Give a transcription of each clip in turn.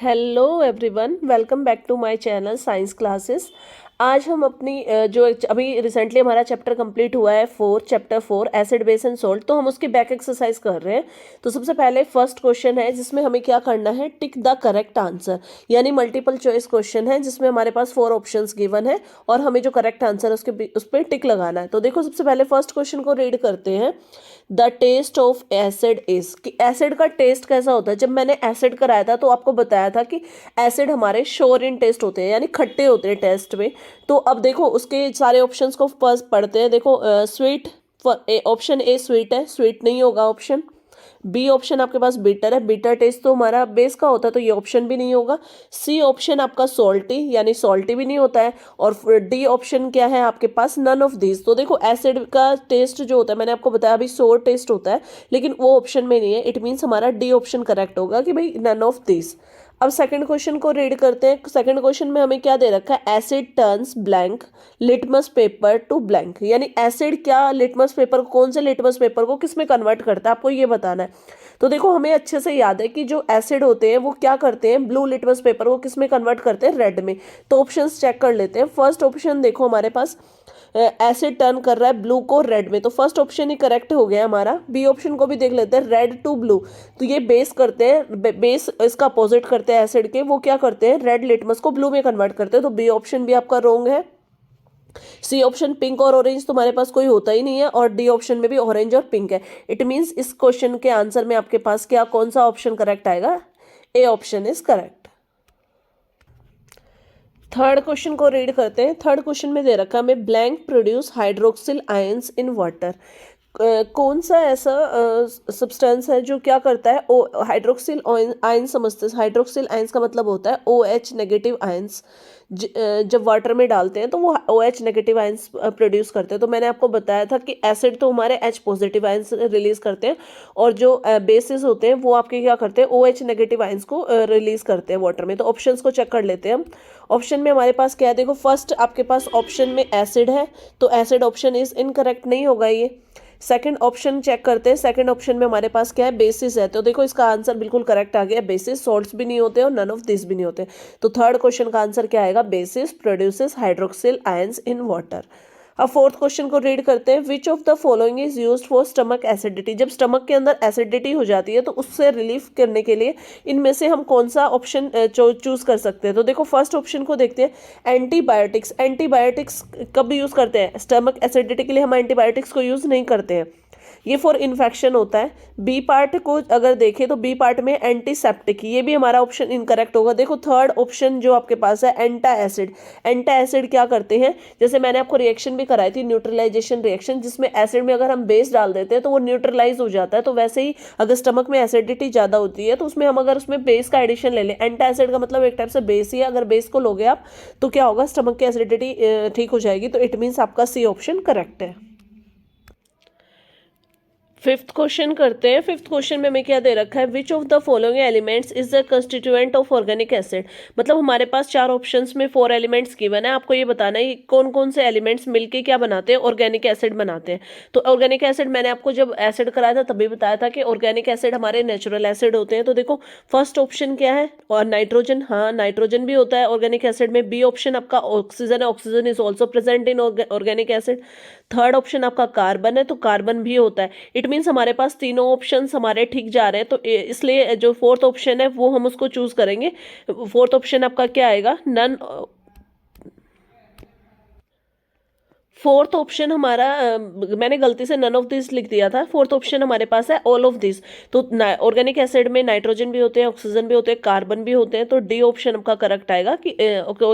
Hello everyone, welcome back to my channel science classes. आज हम अपनी जो अभी रिसेंटली हमारा चैप्टर कंप्लीट हुआ है chapter 4 acid base and salt, तो हम उसकी बैक एक्सरसाइज कर रहे हैं। तो सबसे पहले फर्स्ट क्वेश्चन है जिसमें हमें क्या करना है, टिक द करेक्ट आंसर, यानी मल्टीपल चॉइस क्वेश्चन है जिसमें हमारे पास 4 ऑप्शंस गिवन है और हमें जो करेक्ट आंसर है उस पर टिक लगाना है। तो देखो, सबसे पहले फर्स्ट क्वेश्चन को रीड करते हैं। The test of acid is, कि एसिड का टेस्ट कैसा होता है। जब मैंने एसिड कराया था तो आपको बताया था कि एसिड हमारे श्योर इन टेस्ट होते हैं, यानी खट्टे होते हैं टेस्ट में। तो अब देखो उसके सारे ऑप्शंस को फर्स्ट पढ़ते हैं। देखो स्वीट, ऑप्शन ए स्वीट है, स्वीट नहीं होगा ऑप्शन। बी ऑप्शन आपके पास बिटर है, बिटर टेस्ट तो हमारा बेस का होता है, तो ये ऑप्शन भी नहीं होगा। सी ऑप्शन आपका सॉल्टी, यानी सॉल्टी भी नहीं होता है। और डी ऑप्शन क्या है आपके पास, नन ऑफ दिस। तो देखो एसिड का टेस्ट जो होता है, मैंने आपको बताया अभी सोर टेस्ट होता है, लेकिन वो ऑप्शन में नहीं है। इट मीन्स हमारा डी ऑप्शन करेक्ट होगा कि भाई नन ऑफ दिस। अब सेकंड क्वेश्चन को रीड करते हैं। सेकंड क्वेश्चन में हमें क्या दे रखा है, asset turns blank litmus paper two blank, यानी एसिड क्या लिटमस पेपर, कौन से लिटमस पेपर को किस में कन्वर्ट करता है, आपको ये बताना है। तो देखो हमें अच्छे से याद है कि जो एसिड होते हैं वो क्या करते हैं, ब्लू लिटमस पेपर को किस में कन्वर्ट करते हैं, रेड में। तो ऑप्शंस चेक कर लेते हैं। फर्स्ट ऑप्शन देखो हमारे पास एसिड टर्न कर रहा है ब्लू को रेड में, तो फर्स्ट ऑप्शन ही करेक्ट हो गया हमारा। बी ऑप्शन को भी देख लेते हैं, रेड टू ब्लू। तो ये बेस करते हैं, बेस इसका अपोजिट करते हैं एसिड के, वो क्या करते हैं, रेड लिटमस को ब्लू में कन्वर्ट करते हैं। तो बी ऑप्शन भी आपका रॉन्ग है। सी ऑप्शन पिंक और ऑरेंज तुम्हारे पास कोई होता ही नहीं है, और डी ऑप्शन में भी ऑरेंज और पिंक है। इट मीन्स इस क्वेश्चन के आंसर में आपके पास क्या, कौन सा ऑप्शन करेक्ट आएगा, A option is correct. Third question को रीड करते हैं। थर्ड क्वेश्चन में दे रखा हमें blank produce hydroxyl ions in water. कौन सा ऐसा सब्सटेंस है जो क्या करता है, ओ हाइड्रोक्सिल आयन समझते हैं। हाइड्रोक्सिल आयंस का मतलब होता है ओ एच नेगेटिव आयंस। जब वाटर में डालते हैं तो वो O H negative ions produce करते हैं। तो मैंने आपको बताया था कि एसिड तो हमारे एच पॉजिटिव आयंस रिलीज करते हैं, और जो बेसिस होते हैं वो आपके क्या करते हैं, ओ एच नेगेटिव आयंस को रिलीज करते हैं वाटर में। तो ऑप्शंस को चेक कर लेते हैं हम। ऑप्शन में हमारे पास क्या है, देखो फर्स्ट आपके पास ऑप्शन में एसिड है, तो एसिड ऑप्शन इज इनकरेक्ट, नहीं होगा ये। सेकंड ऑप्शन चेक करते हैं। सेकंड ऑप्शन में हमारे पास क्या है, बेसिस है, तो देखो इसका आंसर बिल्कुल करेक्ट आ गया। बेसिस सॉल्ट्स भी नहीं होते और नन ऑफ दिस भी नहीं होते। तो थर्ड क्वेश्चन का आंसर क्या आएगा, basis produces hydroxyl ions in water. अब फोर्थ क्वेश्चन को रीड करते हैं। विच of the following is used for stomach acidity. जब स्टमक के अंदर एसिडिटी हो जाती है तो उससे रिलीफ करने के लिए इनमें से हम कौन सा ऑप्शन चूज कर सकते हैं। तो देखो फर्स्ट ऑप्शन को देखते हैं, एंटीबायोटिक्स। एंटीबायोटिक्स कब यूज करते हैं, स्टमक एसिडिटी के लिए हम एंटीबायोटिक्स को यूज नहीं करते हैं, ये फॉर इन्फेक्शन होता है। बी पार्ट को अगर देखें तो बी पार्ट में एंटीसेप्टिक, ये भी हमारा ऑप्शन इनकरेक्ट होगा। देखो थर्ड ऑप्शन जो आपके पास है, एंटा एसिड। एंटा एसिड क्या करते हैं, जैसे मैंने आपको रिएक्शन भी कराई थी, न्यूट्रलाइजेशन रिएक्शन, जिसमें एसिड में अगर हम बेस डाल देते हैं तो वो न्यूट्रलाइज हो जाता है। तो वैसे ही अगर स्टमक में एसिडिटी ज़्यादा होती है तो उसमें हम अगर उसमें बेस का एडिशन ले लें, एंटा एसिड का मतलब एक टाइप से बेस ही है, अगर बेस को लोगे आप तो क्या होगा, स्टमक की एसिडिटी ठीक हो जाएगी। तो इट मीन्स आपका सी ऑप्शन करेक्ट है। फिफ्थ क्वेश्चन करते हैं। फिफ्थ क्वेश्चन में हमें क्या दे रखा है, which of the following elements is the constituent of organic acid. मतलब हमारे पास चार ऑप्शंस में 4 एलिमेंट्स गिवन है, आपको ये बताना है कौन कौन से एलिमेंट्स मिलके क्या बनाते हैं, ऑर्गेनिक एसिड बनाते हैं। तो ऑर्गेनिक एसिड मैंने आपको जब एसिड कराया था तभी बताया था कि ऑर्गेनिक एसिड हमारे नेचुरल एसिड होते हैं। तो देखो फर्स्ट ऑप्शन क्या है, और नाइट्रोजन, हाँ नाइट्रोजन भी होता है ऑर्गेनिक एसिड में। बी ऑप्शन आपका ऑक्सीजन है, oxygen is also present in organic acid. Third option आपका कार्बन है, तो कार्बन भी होता है। इट मीन्स हमारे पास तीनों ऑप्शंस हमारे ठीक जा रहे हैं, तो इसलिए जो फोर्थ ऑप्शन है वो हम उसको चूज करेंगे। फोर्थ ऑप्शन आपका क्या आएगा, नन। फोर्थ ऑप्शन हमारा मैंने गलती से नन ऑफ दिस लिख दिया था, फोर्थ ऑप्शन हमारे पास है ऑल ऑफ दिस। तो ऑर्गेनिक एसिड में नाइट्रोजन भी होते हैं, ऑक्सीजन भी होते हैं, कार्बन भी होते हैं। तो डी ऑप्शन आपका करेक्ट आएगा कि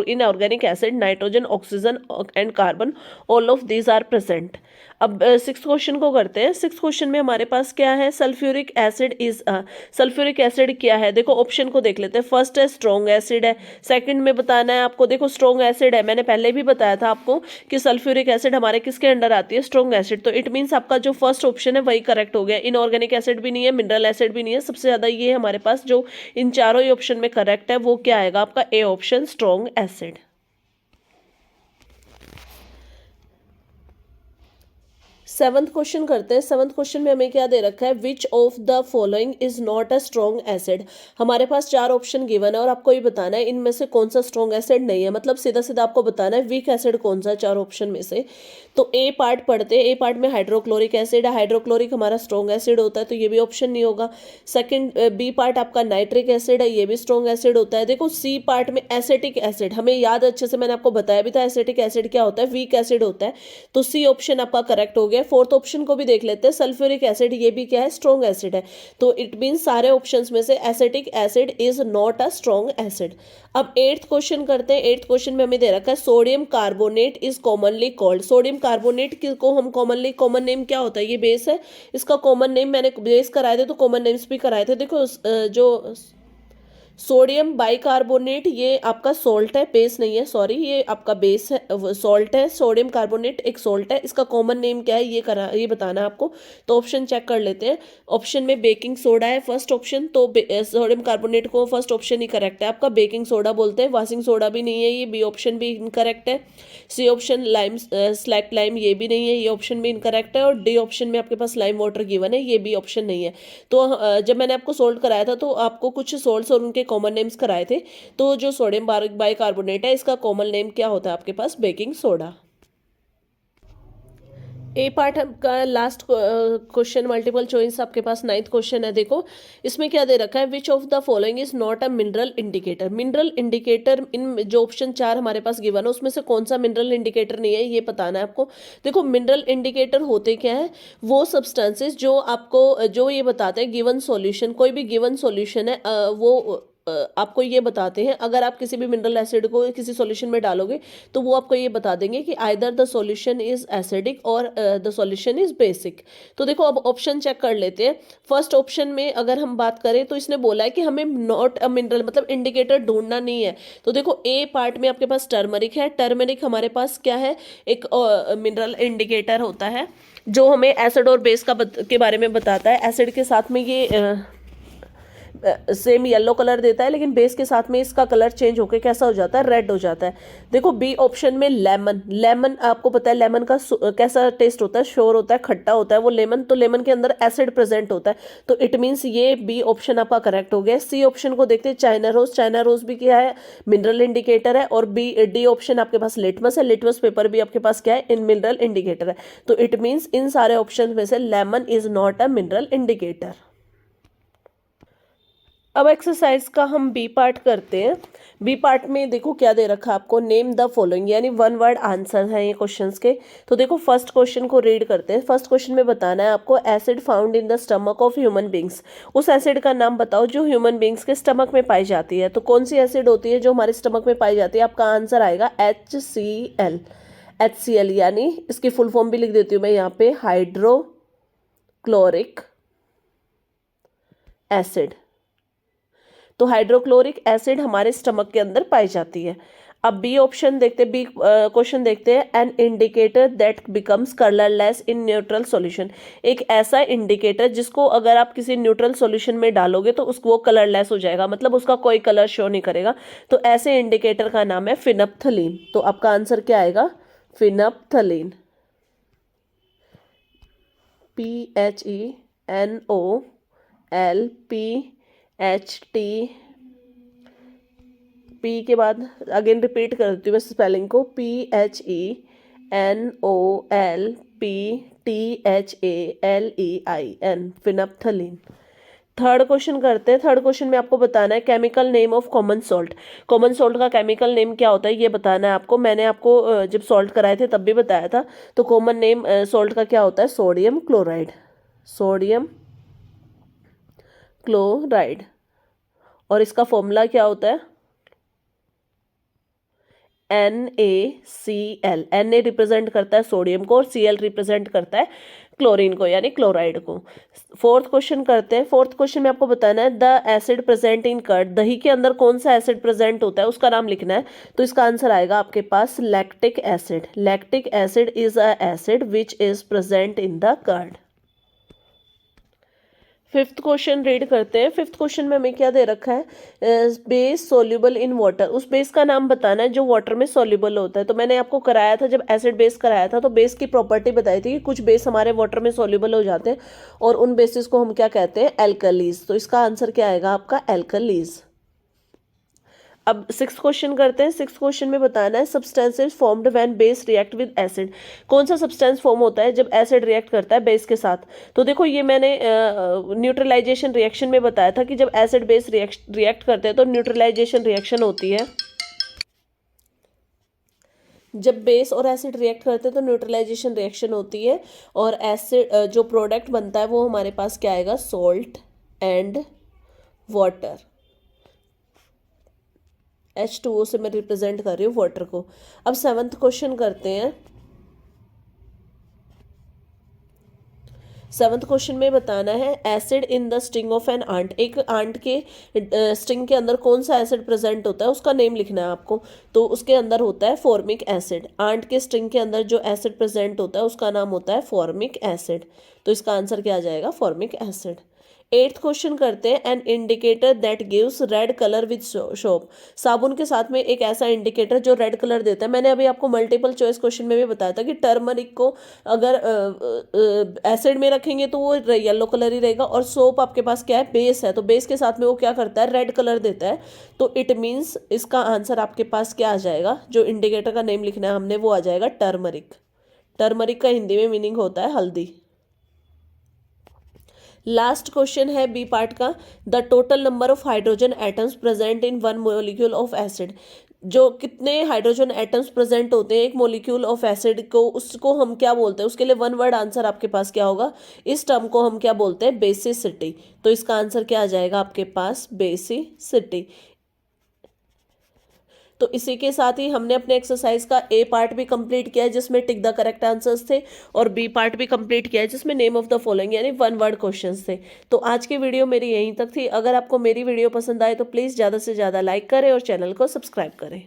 in organic acid nitrogen, oxygen and carbon, all of this are present. अब सिक्स क्वेश्चन को करते हैं। सिक्स क्वेश्चन में हमारे पास क्या है, sulphuric acid is, sulphuric acid क्या है, देखो ऑप्शन को देख लेते हैं। फर्स्ट है स्ट्रॉन्ग एसिड है, सेकंड में बताना है आपको, देखो स्ट्रॉन्ग एसिड है, मैंने पहले भी बताया था आपको कि सल्फ्यूरिक एसिड हमारे किसके अंडर आती है, स्ट्रॉन्ग एसिड। तो इट मीन्स आपका जो फर्स्ट ऑप्शन है वही करेक्ट हो गया। इनऑर्गेनिक एसिड भी नहीं है, मिनरल एसिड भी नहीं है, सबसे ज्यादा ये हमारे पास जो इन चारों ही ऑप्शन में करेक्ट है वो क्या आएगा आपका, A option strong acid. Seventh question करते हैं। सेवंथ क्वेश्चन में हमें क्या दे रखा है, which of the following is not a strong acid. हमारे पास चार ऑप्शन गिवन है और आपको ये बताना है इनमें से कौन सा स्ट्रॉन्ग एसिड नहीं है, मतलब सीधा सीधा आपको बताना है वीक एसिड कौन सा है चार ऑप्शन में से। तो ए पार्ट पढ़ते हैं। ए पार्ट में हाइड्रोक्लोरिक एसिड है, हाइड्रोक्लोरिक हमारा स्ट्रॉन्ग एसिड होता है तो ये भी ऑप्शन नहीं होगा। सेकंड बी पार्ट आपका नाइट्रिक एसिड है, ये भी स्ट्रॉन्ग एसिड होता है। देखो सी पार्ट में एसिटिक एसिड, हमें याद अच्छे से मैंने आपको बताया भी था एसिटिक एसिड क्या होता है, वीक एसिड होता है। तो सी ऑप्शन आपका करेक्ट हो गया। फोर्थ ऑप्शन को भी देख लेते हैं, सल्फ्यूरिक एसिड, ये भी क्या है, स्ट्रॉन्ग एसिड है। तो इट मीन सारे ऑप्शंस में से acetic acid is not a strong acid. अब एट्थ क्वेश्चन करते हैं। एट्थ क्वेश्चन में हमें दे रखा है sodium carbonate is commonly called. Sodium carbonate को हम कॉमनली, कॉमन नेम क्या होता है, ये बेस है, इसका कॉमन नेम मैंने बेस कराए थे तो कॉमन नेम्स भी कराए थे। देखो जो सोडियम बाइकार्बोनेट ये आपका सॉल्ट है, बेस नहीं है, सॉरी, ये आपका बेस है, सॉल्ट है। सोडियम कार्बोनेट एक सॉल्ट है, इसका कॉमन नेम क्या है ये बताना है आपको। तो ऑप्शन चेक कर लेते हैं। ऑप्शन में बेकिंग सोडा है फर्स्ट ऑप्शन, तो सोडियम कार्बोनेट को फर्स्ट ऑप्शन ही करेक्ट है आपका, बेकिंग सोडा बोलते हैं। वाशिंग सोडा भी नहीं है, ये बी ऑप्शन भी इनकरेक्ट है। C option lime, slaked lime, ये भी नहीं है, ये ऑप्शन भी इनकरेक्ट है। और डी ऑप्शन में आपके पास लाइम वाटर गिवन है, ये भी ऑप्शन नहीं है। तो जब मैंने आपको सोल्व कराया था तो आपको कुछ सोल्ट्स और उनके कॉमन नेम्स कराए थे। तो जो सोडियम बाइकार्बोनेट है इसका कॉमन नेम क्या होता है आपके पास, बेकिंग सोडा। ए पार्ट का लास्ट क्वेश्चन मल्टीपल चॉइस आपके पास नाइन्थ क्वेश्चन है। देखो इसमें क्या दे रखा है, which of the following is not a mineral indicator. Mineral indicator इन जो ऑप्शन चार हमारे पास गिवन है उसमें से कौन सा मिनरल इंडिकेटर नहीं है, ये बताना है आपको। देखो मिनरल इंडिकेटर होते क्या है, वो सब्सटेंसेस जो आपको जो ये बताते हैं गिवन सॉल्यूशन, कोई भी गिवन सॉल्यूशन है वो आपको ये बताते हैं। अगर आप किसी भी मिनरल एसिड को किसी सॉल्यूशन में डालोगे तो वो आपको ये बता देंगे कि either the solution is acidic और द सॉल्यूशन इज बेसिक। तो देखो अब ऑप्शन चेक कर लेते हैं। फर्स्ट ऑप्शन में अगर हम बात करें तो इसने बोला है कि हमें नॉट अ मिनरल मतलब इंडिकेटर ढूंढना नहीं है। तो देखो ए पार्ट में आपके पास टर्मरिक है, टर्मरिक हमारे पास क्या है, एक मिनरल इंडिकेटर होता है जो हमें एसिड और बेस के बारे में बताता है। एसिड के साथ में ये सेम येलो कलर देता है, लेकिन बेस के साथ में इसका कलर चेंज होकर कैसा हो जाता है, रेड हो जाता है। देखो बी ऑप्शन में लेमन, लेमन आपको पता है लेमन का कैसा टेस्ट होता है, श्योर होता है, खट्टा होता है वो लेमन, तो लेमन के अंदर एसिड प्रेजेंट होता है। तो इट मीन्स ये बी ऑप्शन आपका करेक्ट हो गया। सी ऑप्शन को देखते हैं, चाइना रोज, चाइना रोज भी क्या है, मिनरल इंडिकेटर है। और बी डी ऑप्शन आपके पास लिटमस है, लिटमस पेपर भी आपके पास क्या है, इन मिनरल इंडिकेटर है। तो इट मीन्स इन सारे ऑप्शन में से lemon is not a mineral indicator. अब एक्सरसाइज का हम बी पार्ट करते हैं। बी पार्ट में देखो क्या दे रखा है आपको, नेम द फॉलोइंग, यानी वन वर्ड आंसर है ये क्वेश्चंस के। तो देखो फर्स्ट क्वेश्चन को रीड करते हैं। फर्स्ट क्वेश्चन में बताना है आपको, acid found in the stomach of human beings. उस एसिड का नाम बताओ जो ह्यूमन बींग्स के स्टमक में पाई जाती है। तो कौन सी एसिड होती है जो हमारे स्टमक में पाई जाती है, आपका आंसर आएगा HCl। HCl यानी इसकी फुल फॉर्म भी लिख देती हूँ मैं यहाँ पे, हाइड्रोक्लोरिक एसिड। तो हाइड्रोक्लोरिक एसिड हमारे स्टमक के अंदर पाई जाती है। अब बी ऑप्शन देखते हैं, बी क्वेश्चन देखते हैं, an indicator that becomes colourless in neutral solution. एक ऐसा इंडिकेटर जिसको अगर आप किसी न्यूट्रल सॉल्यूशन में डालोगे तो उसको वो कलरलेस हो जाएगा, मतलब उसका कोई कलर शो नहीं करेगा। तो ऐसे इंडिकेटर का नाम है फिनप्थलीन। तो आपका आंसर क्या आएगा, फिनप्थलीन, PHENOLPHT। पी के बाद अगेन रिपीट कर देती हूँ मैं स्पेलिंग को, PHENOLPTHALEIN, फिनप्थलीन। थर्ड क्वेश्चन करते हैं। थर्ड क्वेश्चन में आपको बताना है chemical name of common salt. Common salt का केमिकल नेम क्या होता है ये बताना है आपको। मैंने आपको जब सॉल्ट कराए थे तब भी बताया था। तो कॉमन नेम सॉल्ट का क्या होता है, सोडियम क्लोराइड, सोडियम क्लोराइड। और इसका फॉर्मूला क्या होता है, NaCl। Na रिप्रेजेंट करता है सोडियम को और Cl रिप्रेजेंट करता है क्लोरीन को यानी क्लोराइड को। फोर्थ क्वेश्चन करते हैं। फोर्थ क्वेश्चन में आपको बताना है the acid present in curd. दही के अंदर कौन सा एसिड प्रेजेंट होता है उसका नाम लिखना है। तो इसका आंसर आएगा आपके पास lactic acid. Lactic acid is a acid which is present in the curd. Fifth question read करते हैं। फिफ्थ क्वेश्चन में हमें क्या दे रखा है, बेस सोल्यूबल इन वाटर। उस बेस का नाम बताना है जो वाटर में सोल्यूबल होता है। तो मैंने आपको कराया था, जब एसिड बेस कराया था तो बेस की प्रॉपर्टी बताई थी कि कुछ बेस हमारे वाटर में सोल्यूबल हो जाते हैं और उन बेसिस को हम क्या कहते हैं, एल्कलीज। तो इसका आंसर क्या आएगा आपका, एल्कलीज। अब सिक्स क्वेश्चन करते हैं। सिक्स क्वेश्चन में बताना है substances formed when base react with acid. कौन सा सब्सटेंस फॉर्म होता है जब एसिड रिएक्ट करता है बेस के साथ। तो देखो ये मैंने न्यूट्रलाइजेशन रिएक्शन में बताया था कि जब एसिड बेस रिएक्ट करते हैं तो न्यूट्रलाइजेशन रिएक्शन होती है। जब बेस और एसिड रिएक्ट करते हैं तो न्यूट्रलाइजेशन रिएक्शन होती है और एसिड जो प्रोडक्ट बनता है वो हमारे पास क्या आएगा, सॉल्ट एंड वाटर। H2O से मैं रिप्रेजेंट कर रही हूँ वाटर को। अब सेवंथ क्वेश्चन करते हैं। सेवंथ क्वेश्चन में बताना है acid in the sting of an ant. एक आंट के स्टिंग के अंदर कौन सा एसिड प्रेजेंट होता है उसका नेम लिखना है आपको। तो उसके अंदर होता है फॉर्मिक एसिड। आंट के स्टिंग के अंदर जो एसिड प्रेजेंट होता है उसका नाम होता है फॉर्मिक एसिड। तो इसका आंसर क्या आ जाएगा, फॉर्मिक एसिड। एट्थ क्वेश्चन करते हैं an indicator that gives red colour with soap. साबुन के साथ में एक ऐसा इंडिकेटर जो रेड कलर देता है। मैंने अभी आपको मल्टीपल चॉइस क्वेश्चन में भी बताया था कि टर्मरिक को अगर एसिड में रखेंगे तो वो येलो कलर ही रहेगा और सोप आपके पास क्या है, बेस है, तो बेस के साथ में वो क्या करता है, रेड कलर देता है। तो इट मीन्स इसका आंसर आपके पास क्या आ जाएगा, जो इंडिकेटर का नेम लिखना है हमने वो आ जाएगा टर्मरिक। टर्मरिक का हिंदी में मीनिंग होता है हल्दी। लास्ट क्वेश्चन है बी पार्ट का, the total number of hydrogen atoms present in one molecule of acid. जो कितने हाइड्रोजन एटम्स प्रेजेंट होते हैं एक मोलिक्यूल ऑफ एसिड को, उसको हम क्या बोलते हैं। उसके लिए वन वर्ड आंसर आपके पास क्या होगा, इस टर्म को हम क्या बोलते हैं, बेसिसिटी। तो इसका आंसर क्या आ जाएगा आपके पास, बेसिसिटी। तो इसी के साथ ही हमने अपने एक्सरसाइज का ए पार्ट भी कंप्लीट किया है जिसमें टिक द करेक्ट आंसर्स थे, और बी पार्ट भी कंप्लीट किया है जिसमें नेम ऑफ द फॉलोइंग यानी वन वर्ड क्वेश्चंस थे। तो आज की वीडियो मेरी यहीं तक थी। अगर आपको मेरी वीडियो पसंद आए तो प्लीज़ ज़्यादा से ज़्यादा लाइक करें और चैनल को सब्सक्राइब करें।